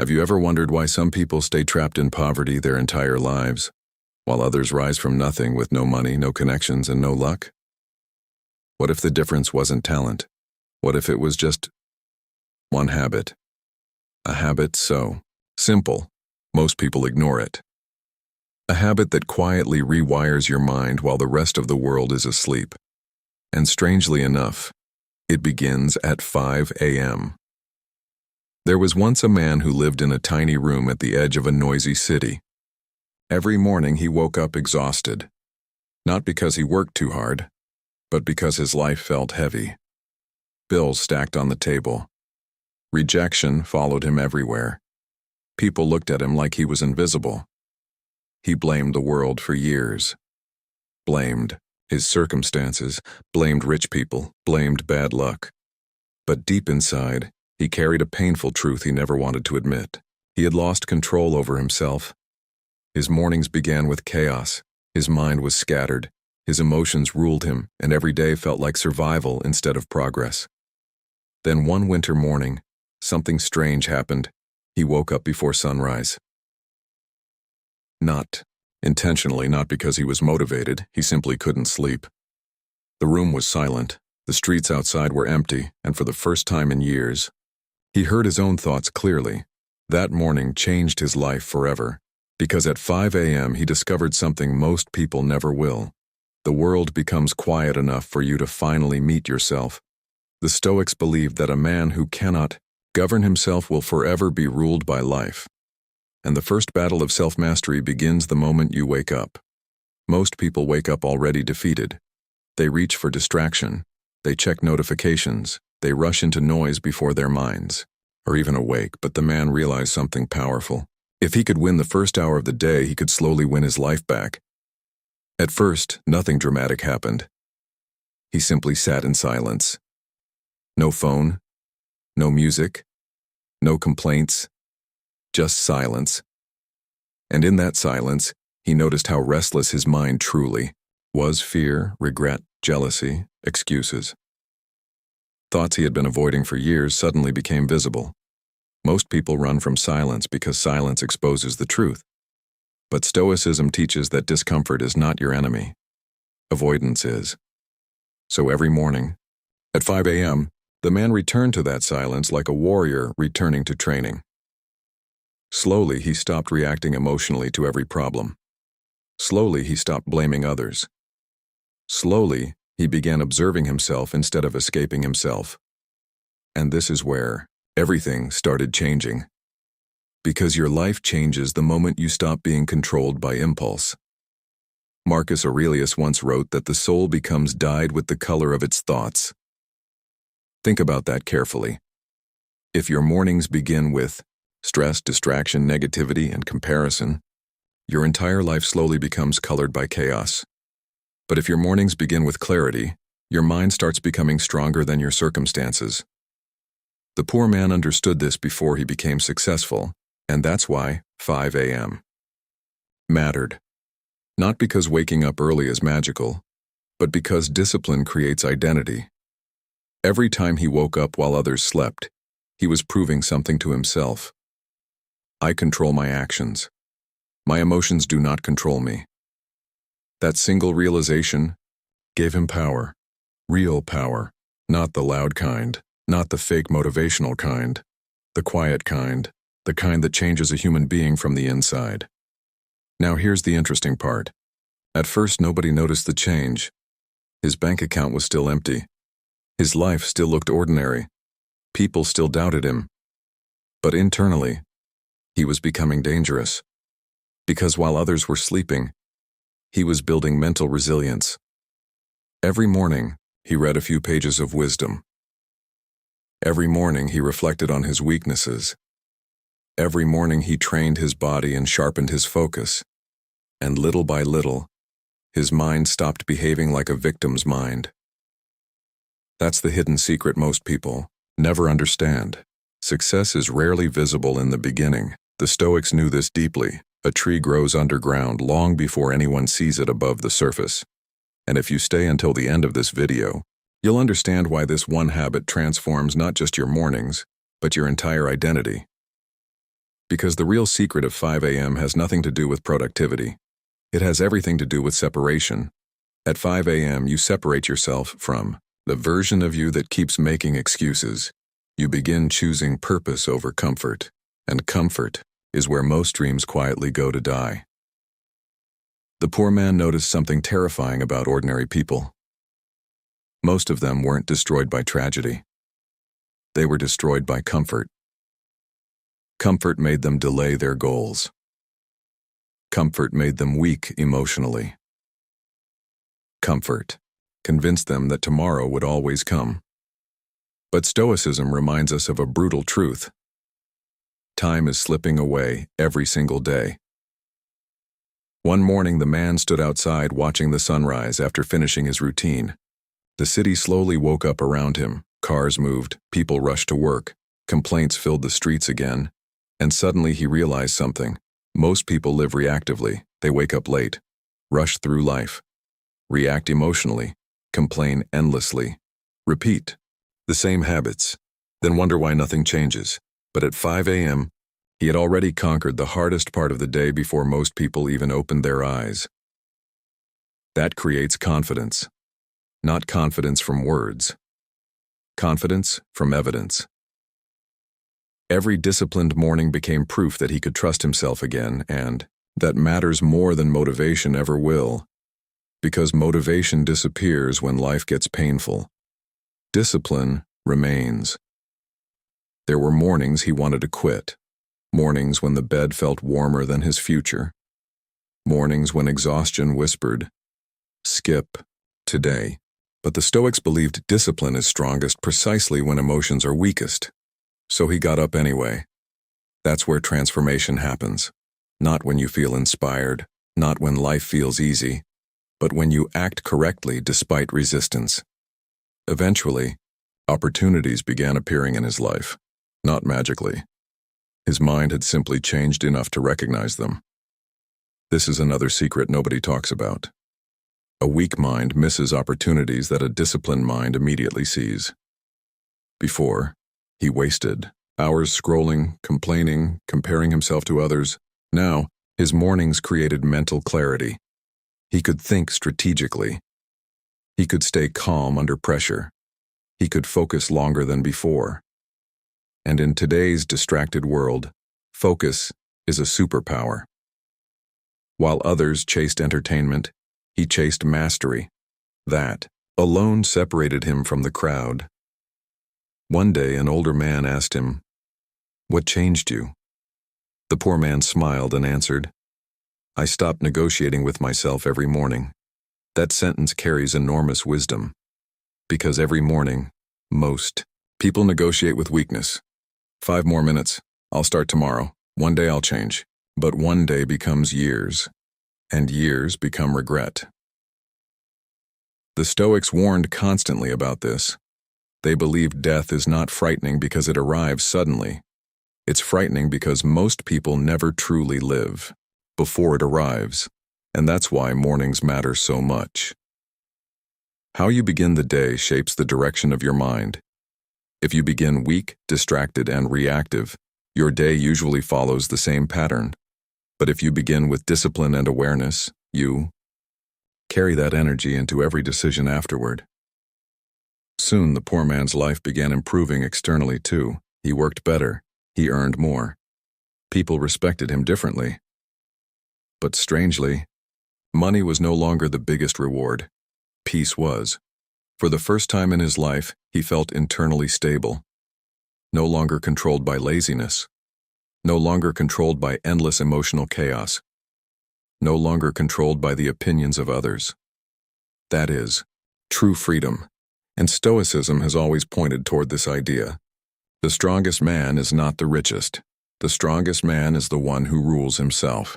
Have you ever wondered why some people stay trapped in poverty their entire lives, while others rise from nothing with no money, no connections, and no luck? What if the difference wasn't talent? What if it was just one habit? A habit so simple, most people ignore it. A habit that quietly rewires your mind while the rest of the world is asleep. And strangely enough, it begins at 5 a.m. There was once a man who lived in a tiny room at the edge of a noisy city. Every morning he woke up exhausted, not because he worked too hard, but because his life felt heavy. Bills stacked on the table. Rejection followed him everywhere. People looked at him like he was invisible. He blamed the world for years. Blamed his circumstances, blamed rich people, blamed bad luck. But deep inside, he carried a painful truth he never wanted to admit. He had lost control over himself. His mornings began with chaos. His mind was scattered. His emotions ruled him, and every day felt like survival instead of progress. Then one winter morning, something strange happened. He woke up before sunrise. Not intentionally, not because he was motivated, he simply couldn't sleep. The room was silent, the streets outside were empty, and for the first time in years, he heard his own thoughts clearly. That morning changed his life forever, because at 5 a.m. he discovered something most people never will. The world becomes quiet enough for you to finally meet yourself. The Stoics believed that a man who cannot govern himself will forever be ruled by life. And the first battle of self-mastery begins the moment you wake up. Most people wake up already defeated. They reach for distraction. They check notifications. They rush into noise before their minds are even awake. But the man realized something powerful. If he could win the first hour of the day, he could slowly win his life back. At first, nothing dramatic happened. He simply sat in silence. No phone, no music, no complaints, just silence. And in that silence, he noticed how restless his mind truly was. Fear, regret, jealousy, excuses. Thoughts he had been avoiding for years suddenly became visible. Most people run from silence because silence exposes the truth. But Stoicism teaches that discomfort is not your enemy. Avoidance is. So every morning, at 5 a.m., the man returned to that silence like a warrior returning to training. Slowly, he stopped reacting emotionally to every problem. Slowly, he stopped blaming others. Slowly, he began observing himself instead of escaping himself. And this is where everything started changing. Because your life changes the moment you stop being controlled by impulse. Marcus Aurelius once wrote that the soul becomes dyed with the color of its thoughts. Think about that carefully. If your mornings begin with stress, distraction, negativity, and comparison, your entire life slowly becomes colored by chaos. But if your mornings begin with clarity, your mind starts becoming stronger than your circumstances. The poor man understood this before he became successful, and that's why 5 a.m. mattered. Not because waking up early is magical, but because discipline creates identity. Every time he woke up while others slept, he was proving something to himself. I control my actions. My emotions do not control me. That single realization gave him power. Real power. Not the loud kind, not the fake motivational kind, the quiet kind, the kind that changes a human being from the inside. Now here's the interesting part. At first, nobody noticed the change. His bank account was still empty. His life still looked ordinary. People still doubted him. But internally, he was becoming dangerous. Because while others were sleeping, he was building mental resilience. Every morning, he read a few pages of wisdom. Every morning, he reflected on his weaknesses. Every morning, he trained his body and sharpened his focus. And little by little, his mind stopped behaving like a victim's mind. That's the hidden secret most people never understand. Success is rarely visible in the beginning. The Stoics knew this deeply. A tree grows underground long before anyone sees it above the surface. And if you stay until the end of this video, you'll understand why this one habit transforms not just your mornings, but your entire identity. Because the real secret of 5 a.m. has nothing to do with productivity. It has everything to do with separation. At 5 a.m., you separate yourself from the version of you that keeps making excuses. You begin choosing purpose over comfort, and comfort is where most dreams quietly go to die. The poor man noticed something terrifying about ordinary people. Most of them weren't destroyed by tragedy. They were destroyed by comfort. Comfort made them delay their goals. Comfort made them weak emotionally. Comfort convinced them that tomorrow would always come. But Stoicism reminds us of a brutal truth. Time is slipping away every single day. One morning, the man stood outside watching the sunrise after finishing his routine. The city slowly woke up around him. Cars moved, people rushed to work, complaints filled the streets again, and suddenly he realized something. Most people live reactively. They wake up late, rush through life, react emotionally, complain endlessly, repeat the same habits, then wonder why nothing changes. But at 5 a.m., he had already conquered the hardest part of the day before most people even opened their eyes. That creates confidence. Not confidence from words. Confidence from evidence. Every disciplined morning became proof that he could trust himself again, and that matters more than motivation ever will. Because motivation disappears when life gets painful. Discipline remains. There were mornings he wanted to quit. Mornings when the bed felt warmer than his future. Mornings when exhaustion whispered, "Skip today." But the Stoics believed discipline is strongest precisely when emotions are weakest. So he got up anyway. That's where transformation happens. Not when you feel inspired, not when life feels easy, but when you act correctly despite resistance. Eventually, opportunities began appearing in his life, not magically. His mind had simply changed enough to recognize them. This is another secret nobody talks about. A weak mind misses opportunities that a disciplined mind immediately sees. Before, he wasted hours scrolling, complaining, comparing himself to others. Now, his mornings created mental clarity. He could think strategically. He could stay calm under pressure. He could focus longer than before. And in today's distracted world, focus is a superpower. While others chased entertainment, he chased mastery. That alone separated him from the crowd. One day, an older man asked him, "What changed you?" The poor man smiled and answered, "I stopped negotiating with myself every morning." That sentence carries enormous wisdom. Because every morning, most people negotiate with weakness. 5 more minutes, I'll start tomorrow. One day I'll change. But one day becomes years, and years become regret. The Stoics warned constantly about this. They believed death is not frightening because it arrives suddenly. It's frightening because most people never truly live before it arrives, and that's why mornings matter so much. How you begin the day shapes the direction of your mind. If you begin weak, distracted, and reactive, your day usually follows the same pattern. But if you begin with discipline and awareness, you carry that energy into every decision afterward. Soon the poor man's life began improving externally too. He worked better. He earned more. People respected him differently. But strangely, money was no longer the biggest reward. Peace was. For the first time in his life, he felt internally stable. No longer controlled by laziness. No longer controlled by endless emotional chaos. No longer controlled by the opinions of others. That is true freedom. And Stoicism has always pointed toward this idea. The strongest man is not the richest. The strongest man is the one who rules himself.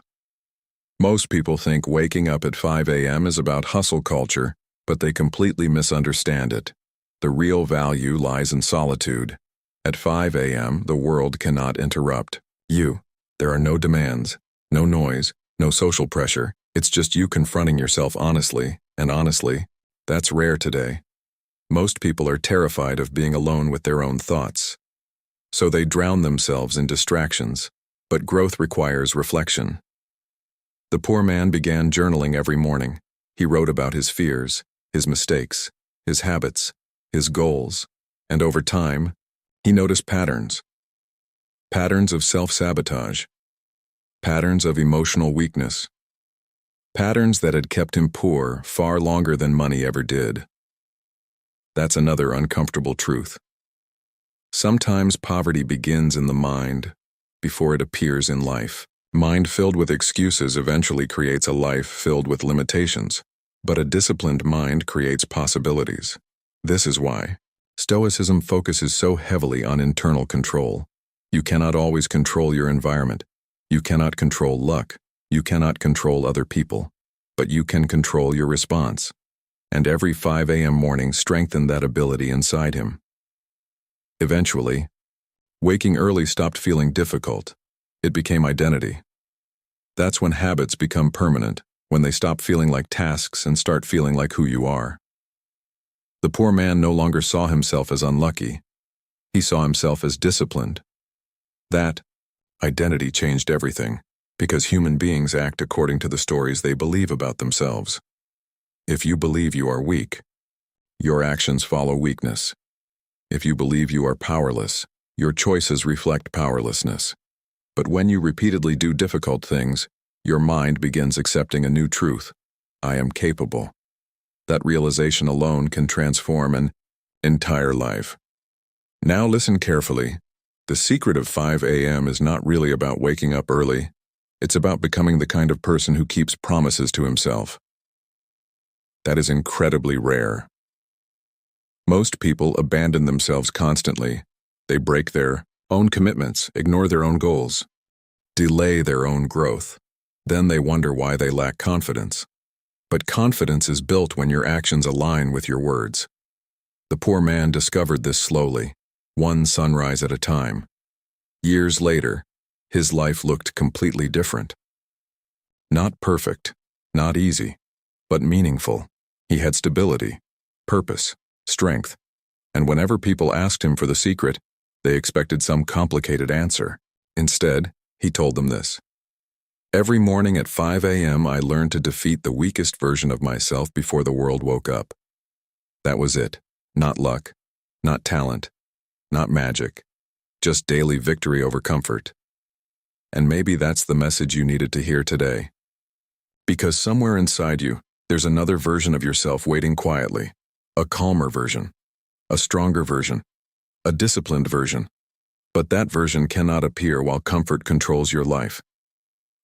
Most people think waking up at 5 a.m. is about hustle culture, but they completely misunderstand it. The real value lies in solitude. At 5 a.m., the world cannot interrupt you. There are no demands, no noise, no social pressure. It's just you confronting yourself honestly, and honestly, that's rare today. Most people are terrified of being alone with their own thoughts. So they drown themselves in distractions. but growth requires reflection. The poor man began journaling every morning. He wrote about his fears, his mistakes, his habits, his goals, and over time, he noticed patterns. Patterns of self-sabotage, patterns of emotional weakness, patterns that had kept him poor far longer than money ever did. That's another uncomfortable truth. Sometimes poverty begins in the mind before it appears in life. Mind filled with excuses eventually creates a life filled with limitations, but a disciplined mind creates possibilities. This is why Stoicism focuses so heavily on internal control. You cannot always control your environment. You cannot control luck. You cannot control other people. But you can control your response. And every 5 a.m. morning strengthened that ability inside him. Eventually, waking early stopped feeling difficult. It became identity. That's when habits become permanent, when they stop feeling like tasks and start feeling like who you are. The poor man no longer saw himself as unlucky. He saw himself as disciplined. That identity changed everything, because human beings act according to the stories they believe about themselves. If you believe you are weak, your actions follow weakness. If you believe you are powerless, your choices reflect powerlessness. But when you repeatedly do difficult things, your mind begins accepting a new truth. I am capable. That realization alone can transform an entire life. Now listen carefully. The secret of 5 a.m. is not really about waking up early. It's about becoming the kind of person who keeps promises to himself. That is incredibly rare. Most people abandon themselves constantly. They break their own commitments, ignore their own goals, delay their own growth. Then they wonder why they lack confidence. But confidence is built when your actions align with your words. The poor man discovered this slowly, one sunrise at a time. Years later, his life looked completely different. Not perfect, not easy, but meaningful. He had stability, purpose, strength, and whenever people asked him for the secret, they expected some complicated answer. Instead, he told them this. Every morning at 5 a.m. I learned to defeat the weakest version of myself before the world woke up. That was it. Not luck, not talent, not magic, just daily victory over comfort. And maybe that's the message you needed to hear today. Because somewhere inside you, there's another version of yourself waiting quietly, a calmer version, a stronger version, a disciplined version. But that version cannot appear while comfort controls your life.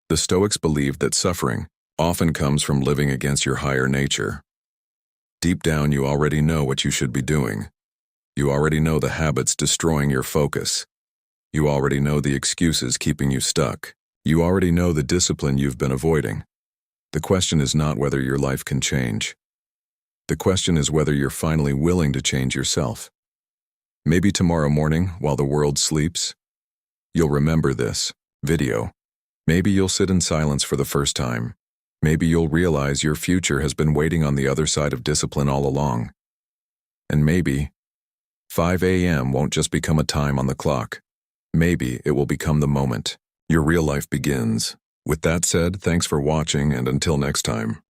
The Stoics believed that suffering often comes from living against your higher nature. Deep down, you already know what you should be doing. You already know the habits destroying your focus. You already know the excuses keeping you stuck. You already know the discipline you've been avoiding. The question is not whether your life can change. The question is whether you're finally willing to change yourself. Maybe tomorrow morning, while the world sleeps, you'll remember this video. Maybe you'll sit in silence for the first time. Maybe you'll realize your future has been waiting on the other side of discipline all along. And maybe 5 a.m. won't just become a time on the clock. Maybe it will become the moment your real life begins. With that said, thanks for watching, and until next time.